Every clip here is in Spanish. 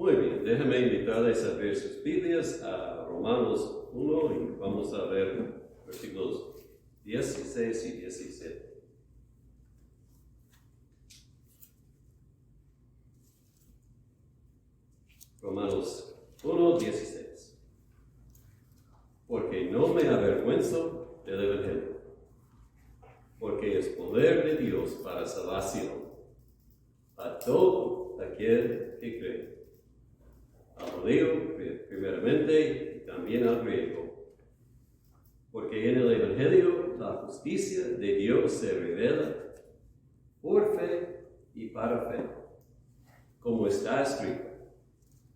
Muy bien, déjenme invitarles a ver sus Biblias a Romanos 1 y vamos a ver versículos 16 y 17. Romanos 1, 16. Porque no me avergüenzo del Evangelio, porque es poder de Dios para salvación a todo aquel que cree, al judío primeramente y también al griego, porque en el Evangelio la justicia de Dios se revela por fe y para fe, como está escrito,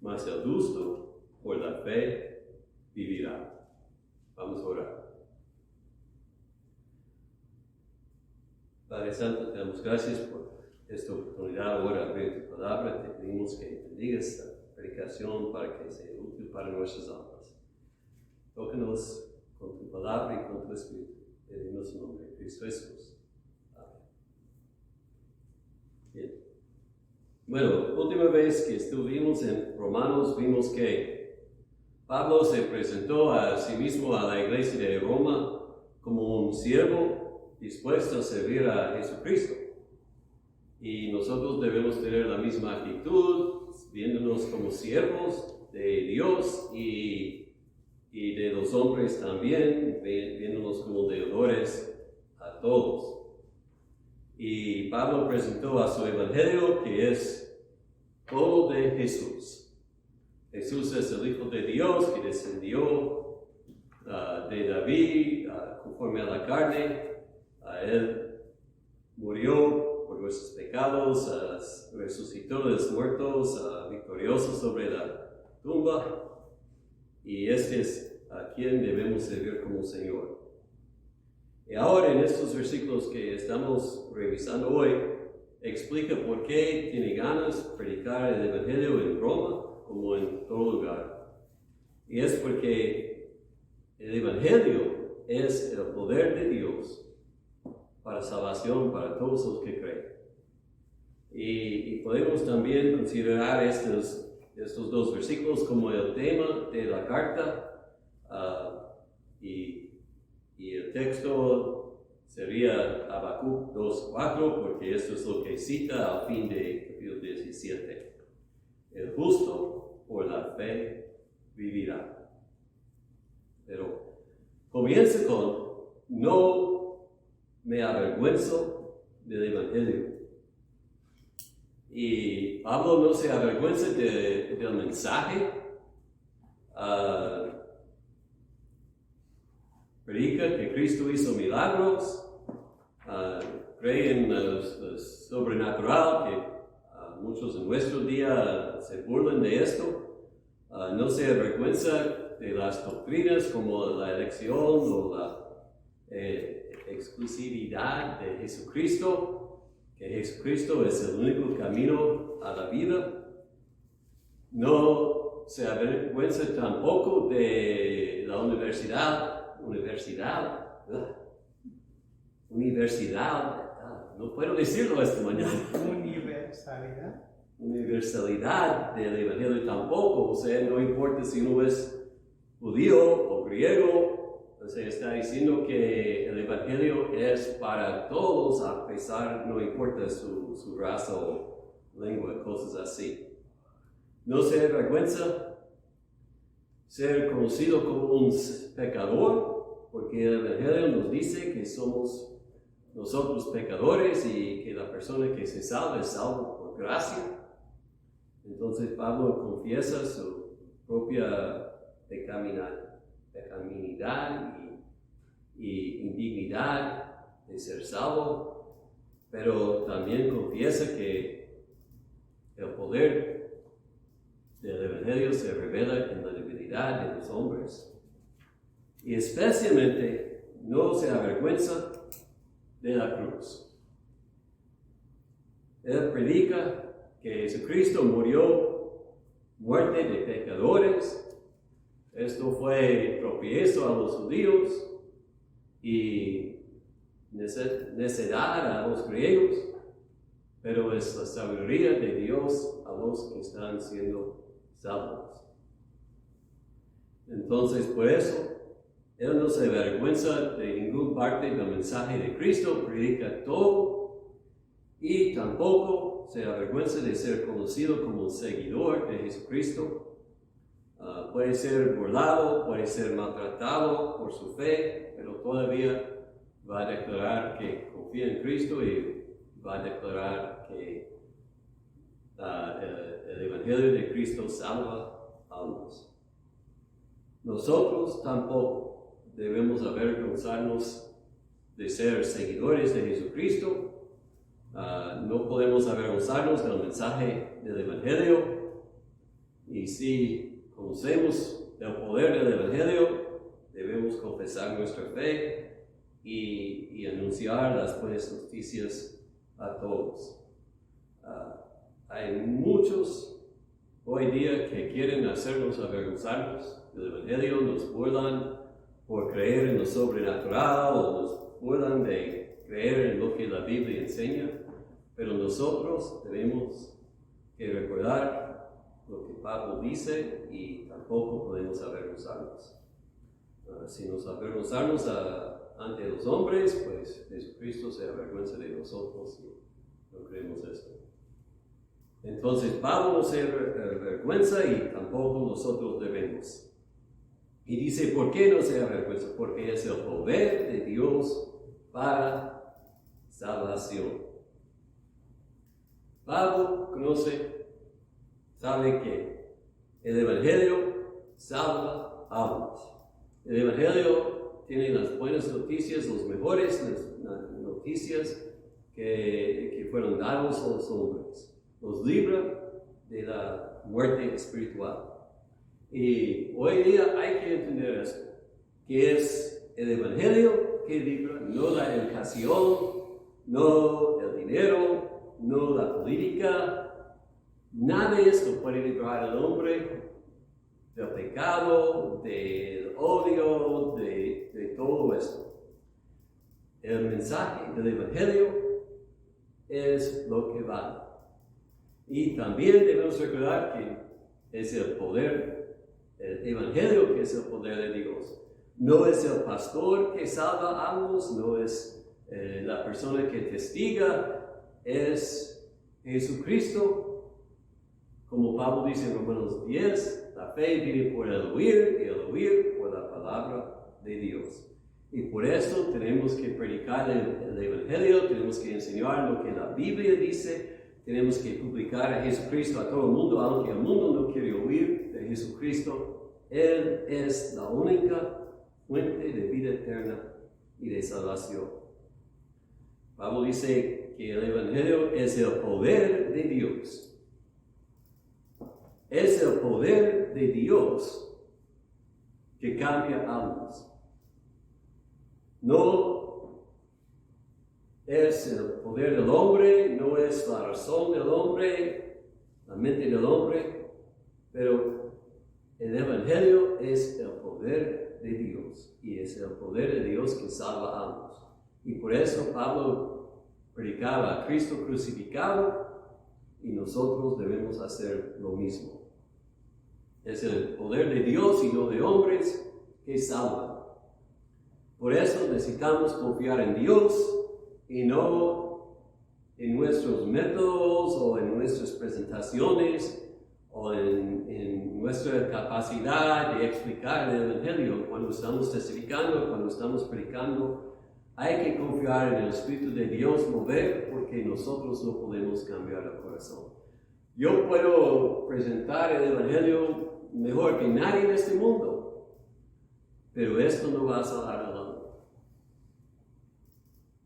mas el justo por la fe vivirá. Vamos a orar. Padre Santo, te damos gracias por esta oportunidad ahora de abrir tu palabra. Te pedimos que bendigas esta predicación para que sea útil para nuestras almas. Tócanos con tu palabra y con tu espíritu. Pedimos en nombre de Cristo Jesús. Amén. Bien. Bueno, última vez que estuvimos en Romanos vimos que Pablo se presentó a sí mismo a la iglesia de Roma como un siervo dispuesto a servir a Jesucristo. Y nosotros debemos tener la misma actitud, viéndonos como siervos de Dios y de los hombres también, viéndonos como deudores a todos. Y Pablo presentó a su evangelio, que es todo de Jesús. Jesús es el Hijo de Dios que descendió de David conforme a la carne. Él murió por nuestros pecados, resucitó de los muertos, victorioso sobre la tumba. Y este es a quien debemos servir como Señor. Y ahora en estos versículos que estamos revisando hoy, explica por qué tiene ganas de predicar el Evangelio en Roma como en todo lugar. Y es porque el Evangelio es el poder de Dios para salvación para todos los que creen. Y podemos también considerar estos dos versículos como el tema de la carta, y el texto sería Habacuc 2:4, porque esto es lo que cita al fin de capítulo 17. El justo por la fe vivirá. Pero comienza con: no me avergüenzo del Evangelio. Y Pablo no se avergüenza del mensaje. Predica que Cristo hizo milagros. Cree en lo sobrenatural, que muchos en nuestro día se burlan de esto. No se avergüenza de las doctrinas como la elección o la exclusividad de Jesucristo, que Jesucristo es el único camino a la vida. No se avergüenza tampoco de la universidad, no puedo decirlo esta mañana. Universalidad del Evangelio tampoco, o sea, no importa si uno es judío o griego, o sea, está diciendo que el Evangelio es para todos, a pesar, no importa su raza o lengua, cosas así. No se avergüenza ser conocido como un pecador, porque el Evangelio nos dice que somos nosotros pecadores y que la persona que se salva es salva por gracia. Entonces Pablo confiesa su propia pecaminosidad y indignidad de ser salvo, pero también confiesa que el poder del Evangelio se revela en la debilidad de los hombres. Y especialmente no se avergüenza de la cruz. Él predica que Jesucristo murió muerte de pecadores. Esto fue tropiezo a los judíos y necedad a los griegos, pero es la sabiduría de Dios a los que están siendo salvos. Entonces, por eso, Él no se avergüenza de ninguna parte del mensaje de Cristo, predica todo y tampoco se avergüenza de ser conocido como un seguidor de Jesucristo. Puede ser burlado, puede ser maltratado por su fe, pero todavía va a declarar que confía en Cristo y va a declarar que el Evangelio de Cristo salva almas. Nosotros tampoco debemos avergonzarnos de ser seguidores de Jesucristo. No podemos avergonzarnos del mensaje del Evangelio. Y si conocemos el poder del Evangelio, debemos confesar nuestra fe y anunciar las buenas noticias a todos. Hay muchos hoy día que quieren hacernos avergonzarnos del Evangelio, nos burlan por creer en lo sobrenatural o nos burlan de creer en lo que la Biblia enseña, pero nosotros tenemos que recordar lo que Pablo dice y tampoco podemos avergonzarnos. Si nos avergonzamos ante los hombres, pues Jesucristo se avergüenza de nosotros y no creemos esto. Entonces Pablo no se avergüenza y tampoco nosotros debemos. Y dice, ¿por qué no se avergüenza? Porque es el poder de Dios para salvación. Pablo sabe que el Evangelio salva almas. El Evangelio tiene las buenas noticias, las mejores noticias que fueron dados a los hombres. Los libra de la muerte espiritual. Y hoy día hay que entender esto, que es el Evangelio que libra, no la educación, no el dinero, no la política. Nada de esto puede librar al hombre del pecado, del odio, de todo esto. El mensaje del Evangelio es lo que vale. Y también debemos recordar que es el poder, el Evangelio que es el poder de Dios. No es el pastor que salva almas, no es la persona que testiga, es Jesucristo. Como Pablo dice en Romanos 10, la fe viene por el oír y el oír por la palabra de Dios. Y por eso tenemos que predicar el Evangelio, tenemos que enseñar lo que la Biblia dice, tenemos que publicar a Jesucristo a todo el mundo, aunque el mundo no quiere oír de Jesucristo. Él es la única fuente de vida eterna y de salvación. Pablo dice que el Evangelio es el poder de Dios. Es el poder de Dios que cambia almas. No es el poder del hombre, no es la razón del hombre, la mente del hombre, pero el Evangelio es el poder de Dios y es el poder de Dios que salva almas. Y por eso Pablo predicaba a Cristo crucificado y nosotros debemos hacer lo mismo. Es el poder de Dios y no de hombres que salvan. Por eso necesitamos confiar en Dios y no en nuestros métodos o en nuestras presentaciones o en nuestra capacidad de explicar el Evangelio. Cuando estamos testificando, cuando estamos predicando, hay que confiar en el Espíritu de Dios mover, porque nosotros no podemos cambiar el corazón. Yo puedo presentar el Evangelio mejor que nadie en este mundo, pero esto no va a salvar al alma.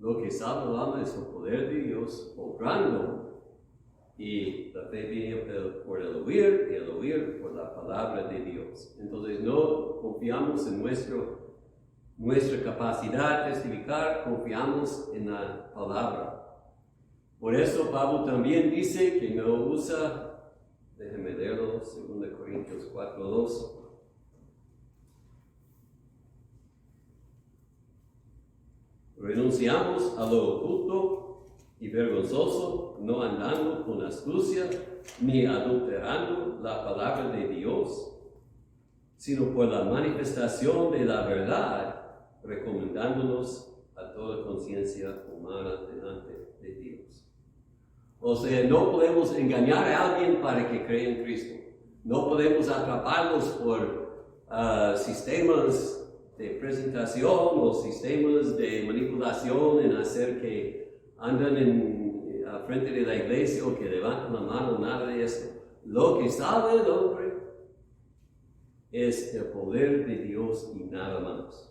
Lo que salva al alma es el poder de Dios obrando, y la fe viene por el oír y el oír por la palabra de Dios. Entonces no confiamos en nuestra capacidad de testificar, confiamos en la palabra. Por eso Pablo también dice que no usa, déjenme leerlo, 2 Corintios 4:2. Renunciamos a lo oculto y vergonzoso, no andando con astucia, ni adulterando la palabra de Dios, sino por la manifestación de la verdad, recomendándonos a toda conciencia humana delante de Dios. O sea, no podemos engañar a alguien para que crea en Cristo. No podemos atraparlos por sistemas de presentación o sistemas de manipulación en hacer que andan al frente de la iglesia o que levantan la mano, nada de esto. Lo que salva el hombre es el poder de Dios y nada más.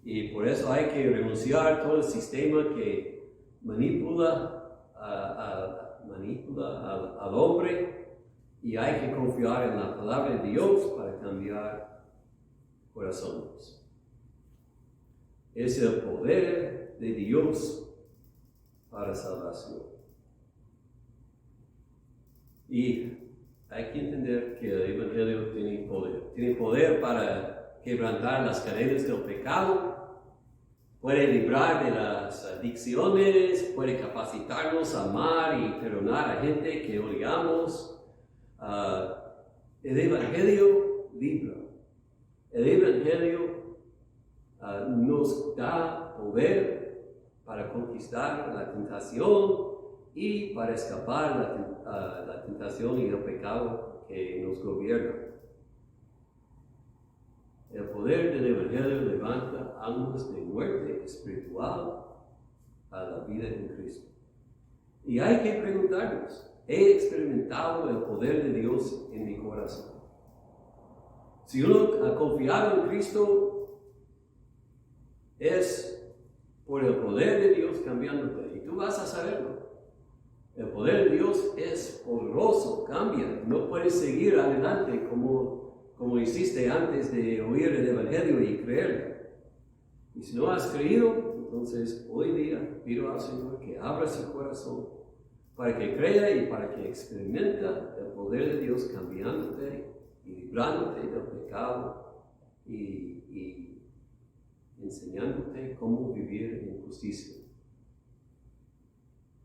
Y por eso hay que renunciar a todo el sistema que manipula al hombre, y hay que confiar en la palabra de Dios para cambiar corazones. Es el poder de Dios para salvación. Y hay que entender que el Evangelio tiene poder. Tiene poder para quebrantar las cadenas del pecado, puede librar de las adicciones, puede capacitarnos a amar y perdonar a gente que odiamos. El Evangelio libra. El Evangelio nos da poder para conquistar la tentación y para escapar la tentación y el pecado que nos gobierna. El poder del Evangelio levanta almas de muerte espiritual a la vida en Cristo. Y hay que preguntarnos, ¿he experimentado el poder de Dios en mi corazón? Si uno ha confiado en Cristo, es por el poder de Dios cambiándote. Y tú vas a saberlo. El poder de Dios es poderoso, cambia. No puedes seguir adelante como hiciste antes de oír el Evangelio y creerlo. Y si no has creído, entonces hoy día pido al Señor que abra su corazón para que crea y para que experimente el poder de Dios cambiándote y librándote del pecado y enseñándote cómo vivir en justicia.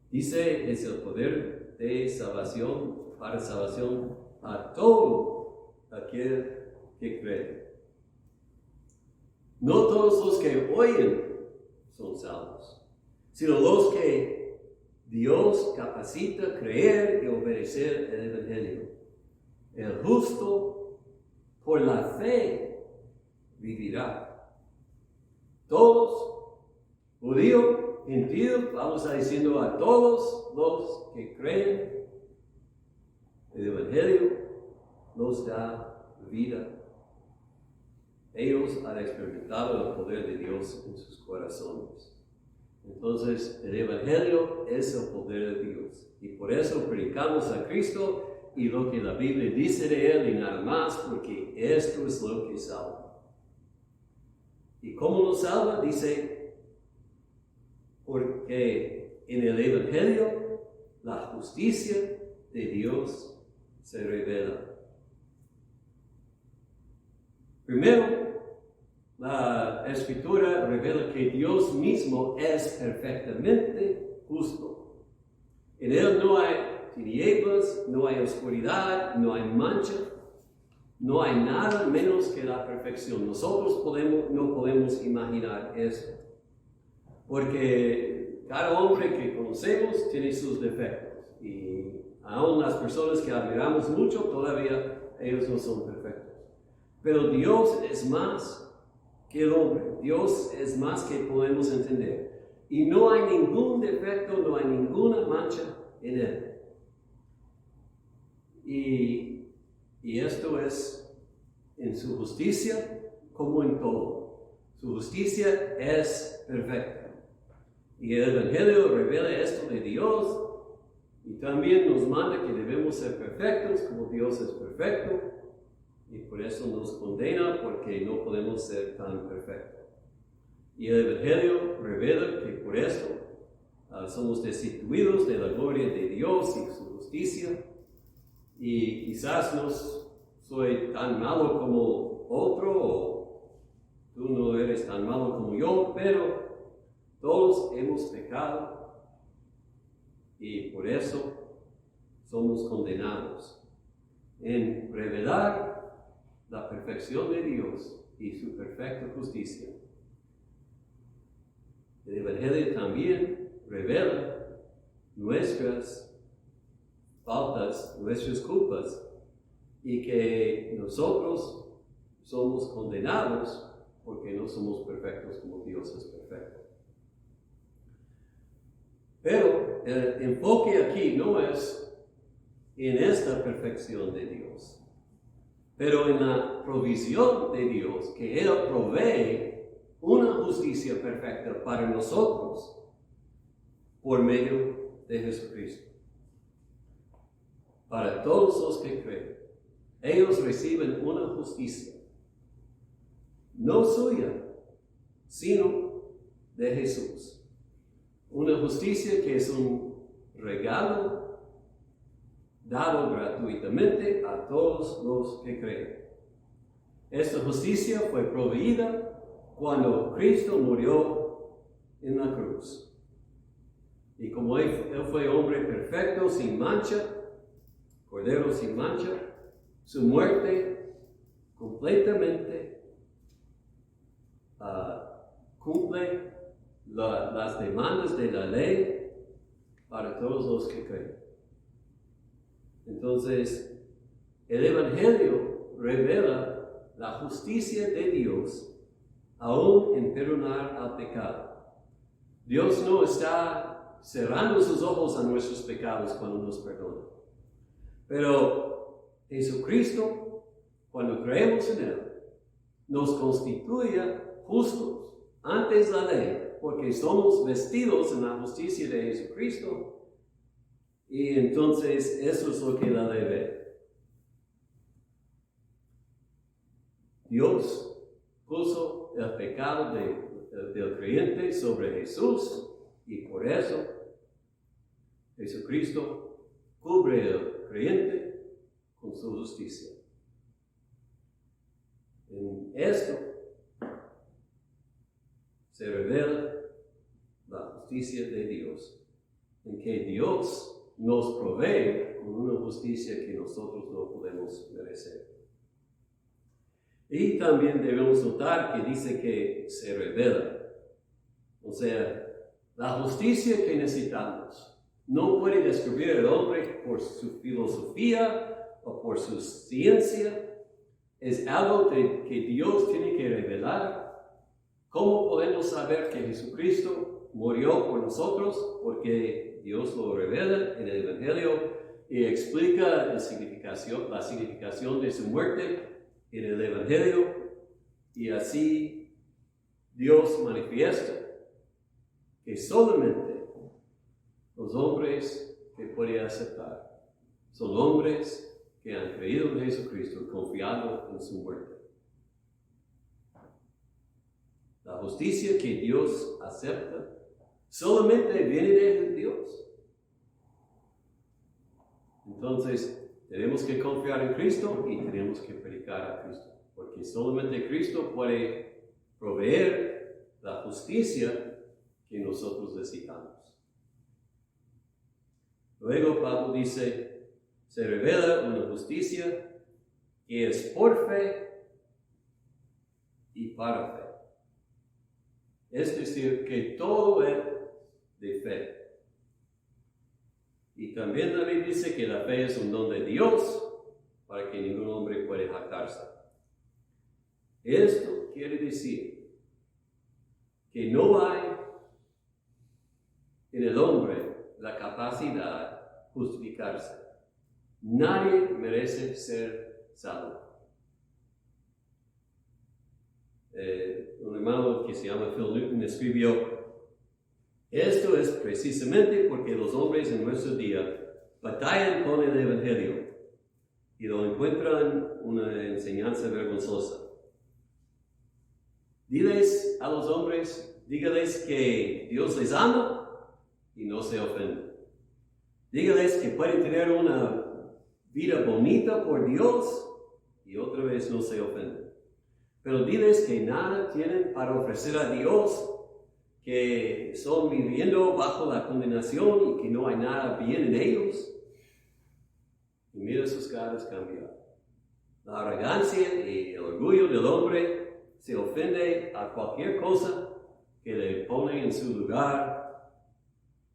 Dice, es el poder de salvación, para salvación a todo aquel que cree. No todos los que oyen son salvos, sino los que Dios capacita a creer y obedecer el Evangelio. El justo por la fe vivirá. Todos, judío, gentil, vamos a diciendo a todos los que creen, el Evangelio nos da vida. Ellos han experimentado el poder de Dios en sus corazones. Entonces, el Evangelio es el poder de Dios. Y por eso predicamos a Cristo y lo que la Biblia dice de Él y nada más, porque esto es lo que salva. ¿Y cómo nos salva? Dice, porque en el Evangelio la justicia de Dios se revela. Primero, la Escritura revela que Dios mismo es perfectamente justo. En Él no hay tinieblas, no hay oscuridad, no hay mancha, no hay nada menos que la perfección. Nosotros no podemos imaginar eso, porque cada hombre que conocemos tiene sus defectos, y aún las personas que admiramos mucho, todavía ellos no son perfectos. Pero Dios es más que el hombre. Dios es más que podemos entender. Y no hay ningún defecto, no hay ninguna mancha en Él. Y esto es en su justicia como en todo. Su justicia es perfecta. Y el Evangelio revela esto de Dios y también nos manda que debemos ser perfectos como Dios es perfecto. Y por eso nos condena, porque no podemos ser tan perfectos. Y el Evangelio revela que por esto somos destituidos de la gloria de Dios y su justicia. Y quizás no soy tan malo como otro, o tú no eres tan malo como yo, pero todos hemos pecado y por eso somos condenados en revelar la perfección de Dios y su perfecta justicia. El Evangelio también revela nuestras faltas, nuestras culpas, y que nosotros somos condenados porque no somos perfectos como Dios es perfecto. Pero el enfoque aquí no es en esta perfección de Dios, pero en la provisión de Dios, que Él provee una justicia perfecta para nosotros por medio de Jesucristo. Para todos los que creen, ellos reciben una justicia, no suya, sino de Jesús. Una justicia que es un regalo dado gratuitamente a todos los que creen. Esta justicia fue proveída cuando Cristo murió en la cruz. Y como Él fue hombre perfecto, sin mancha, cordero sin mancha, su muerte completamente cumple las demandas de la ley para todos los que creen. Entonces, el Evangelio revela la justicia de Dios aún en perdonar al pecado. Dios no está cerrando sus ojos a nuestros pecados cuando nos perdona. Pero Jesucristo, cuando creemos en Él, nos constituye justos antes de la ley, porque somos vestidos en la justicia de Jesucristo, y entonces eso es lo que la ley ve. Dios puso el pecado del creyente sobre Jesús, y por eso Jesucristo cubre al creyente con su justicia. En esto se revela la justicia de Dios, en que Dios nos provee con una justicia que nosotros no podemos merecer. Y también debemos notar que dice que se revela. O sea, la justicia que necesitamos no puede descubrir el hombre por su filosofía o por su ciencia. Es algo que Dios tiene que revelar. ¿Cómo podemos saber que Jesucristo murió por nosotros? Porque Dios lo revela en el Evangelio y explica la significación de su muerte en el Evangelio, y así Dios manifiesta que solamente los hombres que pueden aceptar son hombres que han creído en Jesucristo, confiado en su muerte. La justicia que Dios acepta solamente viene de Dios. Entonces, tenemos que confiar en Cristo y tenemos que predicar a Cristo, porque solamente Cristo puede proveer la justicia que nosotros necesitamos. Luego Pablo dice, se revela una justicia que es por fe y para fe. Es decir, que todo es de fe. Y también David dice que la fe es un don de Dios para que ningún hombre pueda jactarse. Esto quiere decir que no hay en el hombre la capacidad de justificarse. Nadie merece ser salvo. Un hermano que se llama Phil Newton escribió: esto es precisamente porque los hombres en nuestro día batallan con el Evangelio y lo encuentran una enseñanza vergonzosa. Diles a los hombres, dígales que Dios les ama y no se ofenden. Dígales que pueden tener una vida bonita por Dios y otra vez no se ofenden. Pero diles que nada tienen para ofrecer a Dios que son viviendo bajo la condenación y que no hay nada bien en ellos. Y mira sus caras cambiar. La arrogancia y el orgullo del hombre se ofende a cualquier cosa que le pone en su lugar.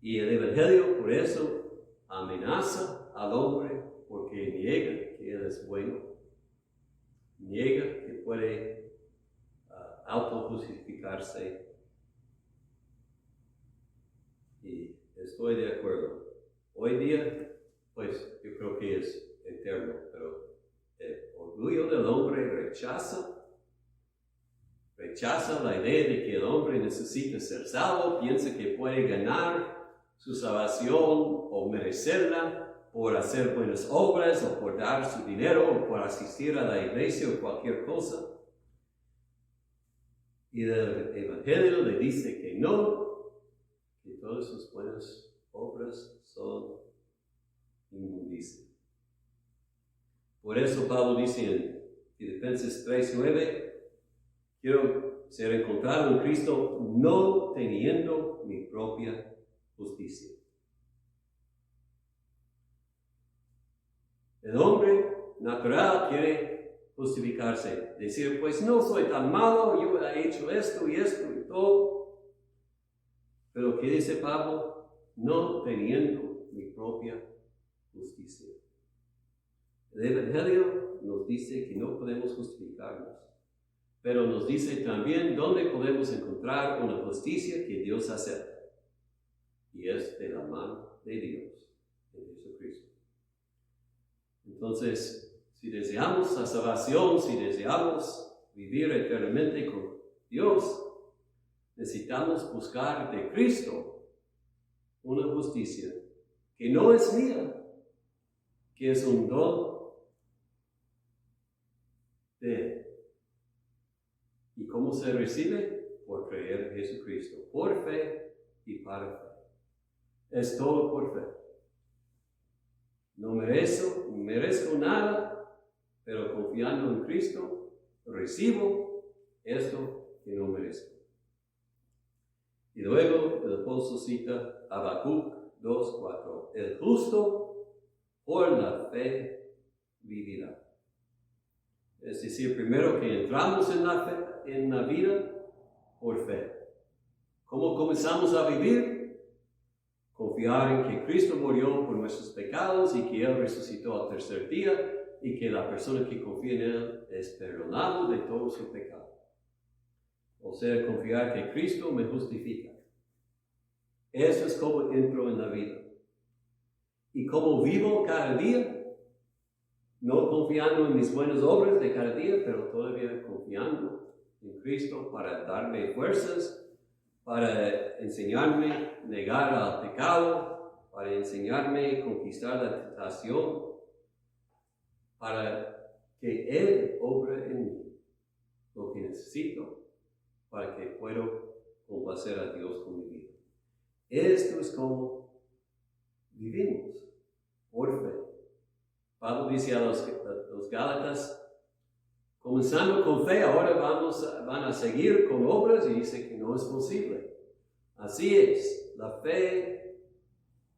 Y el Evangelio por eso amenaza al hombre porque niega que Él es bueno. Niega que puede autojustificarse. Y estoy de acuerdo. Hoy día, pues yo creo que es eterno, pero el orgullo del hombre rechaza la idea de que el hombre necesita ser salvo, piensa que puede ganar su salvación o merecerla por hacer buenas obras o por dar su dinero o por asistir a la iglesia o cualquier cosa. Y el Evangelio le dice que no, que todas sus buenas obras son inmundicia. Por eso Pablo dice en Filipenses 3:9, quiero ser encontrado en Cristo no teniendo mi propia justicia. El hombre natural quiere justificarse, decir, pues no soy tan malo, yo he hecho esto y todo. Pero ¿qué dice Pablo? No teniendo mi propia justicia. El Evangelio nos dice que no podemos justificarnos, pero nos dice también dónde podemos encontrar una justicia que Dios acepta. Y es de la mano de Dios, en Jesucristo. Entonces, si deseamos la salvación, si deseamos vivir eternamente con Dios, necesitamos buscar de Cristo una justicia que no es mía, que es un don de Él. ¿Y cómo se recibe? Por creer en Jesucristo, por fe y para fe. Es todo por fe. No merezco nada, pero confiando en Cristo, recibo esto que no merezco. Y luego el apóstol cita Habacuc 2:4. El justo por la fe vivirá. Es decir, primero que entramos en la vida por fe. ¿Cómo comenzamos a vivir? Confiar en que Cristo murió por nuestros pecados y que Él resucitó al tercer día y que la persona que confía en Él es perdonado de todo su pecado. O sea, confiar que Cristo me justifica. Eso es como entro en la vida. Y como vivo cada día, no confiando en mis buenas obras de cada día, pero todavía confiando en Cristo para darme fuerzas, para enseñarme a negar al pecado, para enseñarme a conquistar la tentación, para que Él obre en mí lo que necesito para que pueda complacer a Dios con mi vida. Esto es como vivimos, por fe. Pablo dice a los Gálatas, comenzando con fe, ahora van a seguir con obras y dice que no es posible. Así es, la fe,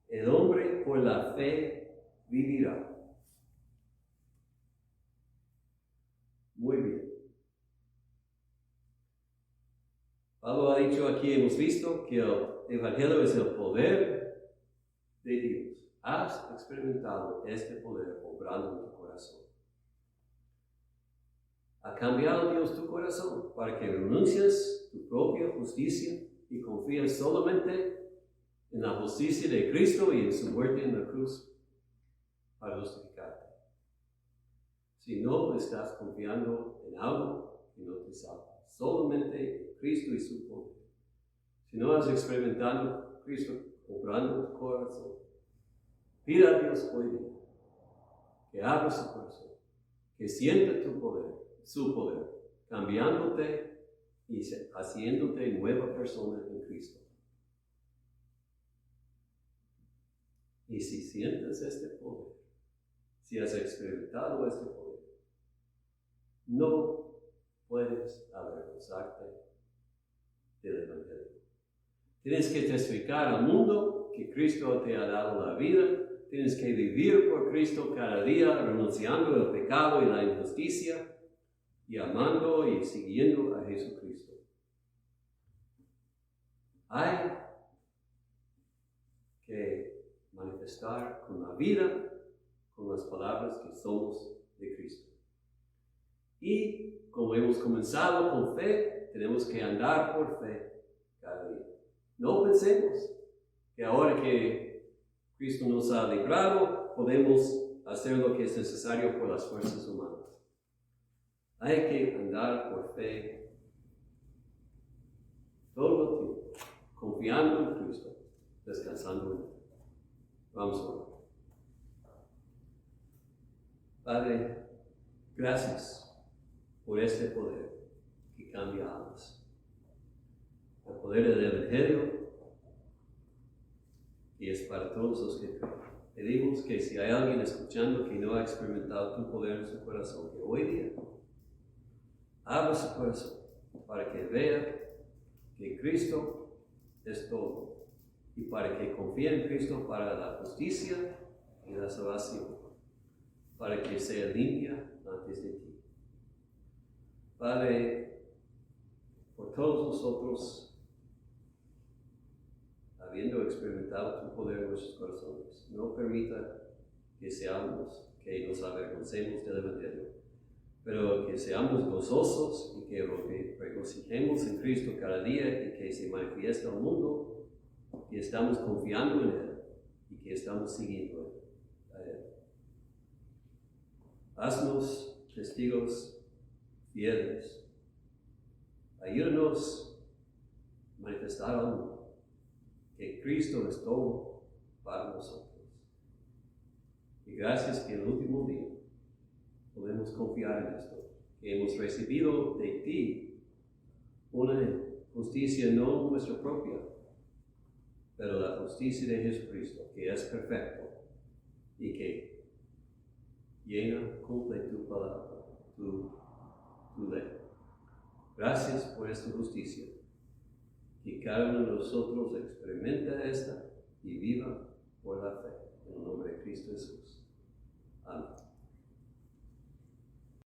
el hombre por la fe vivirá. Muy bien. Pablo ha dicho aquí, hemos visto que el Evangelio es el poder de Dios. Has experimentado este poder obrando en tu corazón. ¿Ha cambiado Dios tu corazón para que renuncies tu propia justicia y confíes solamente en la justicia de Cristo y en su muerte en la cruz para justificarte? Si no estás confiando en algo que no te salva, solamente en Cristo y su poder. Si no has experimentado a Cristo obrando en tu corazón, pida a Dios hoy día que abra su corazón, que sienta tu poder, su poder, cambiándote y haciéndote nueva persona en Cristo. Y si sientes este poder, si has experimentado este poder, no puedes avergonzarte del Evangelio. Tienes que testificar al mundo que Cristo te ha dado la vida. Tienes que vivir por Cristo cada día, renunciando al pecado y la injusticia, y amando y siguiendo a Jesucristo. Hay que manifestar con la vida, con las palabras que somos de Cristo. Y como hemos comenzado con fe, tenemos que andar por fe cada día. No pensemos que ahora que Cristo nos ha librado, podemos hacer lo que es necesario por las fuerzas humanas. Hay que andar por fe todo el tiempo, confiando en Cristo, descansando en Él. Vamos a orar. Padre, gracias por este poder que cambia almas. El poder del Evangelio, y es para todos los que creen. Pedimos que si hay alguien escuchando que no ha experimentado tu poder en su corazón, que hoy día abra su corazón para que vea que Cristo es todo y para que confíe en Cristo para la justicia y la salvación, para que sea limpia antes de ti. Padre, por todos nosotros, habiendo experimentado tu poder en nuestros corazones, no permita que que nos avergoncemos del Evangelio, pero que seamos gozosos y que regocijemos en Cristo cada día y que se manifieste al mundo que estamos confiando en Él y que estamos siguiendo a Él. Haznos testigos fieles. Ayúdanos a manifestar al mundo que Cristo es todo para nosotros. Y gracias que en el último día podemos confiar en esto, que hemos recibido de ti una justicia no nuestra propia, pero la justicia de Jesucristo, que es perfecto y que cumple tu palabra, tu ley. Gracias por esta justicia. Que cada uno de nosotros experimente esta y viva por la fe. En el nombre de Cristo Jesús. Amén.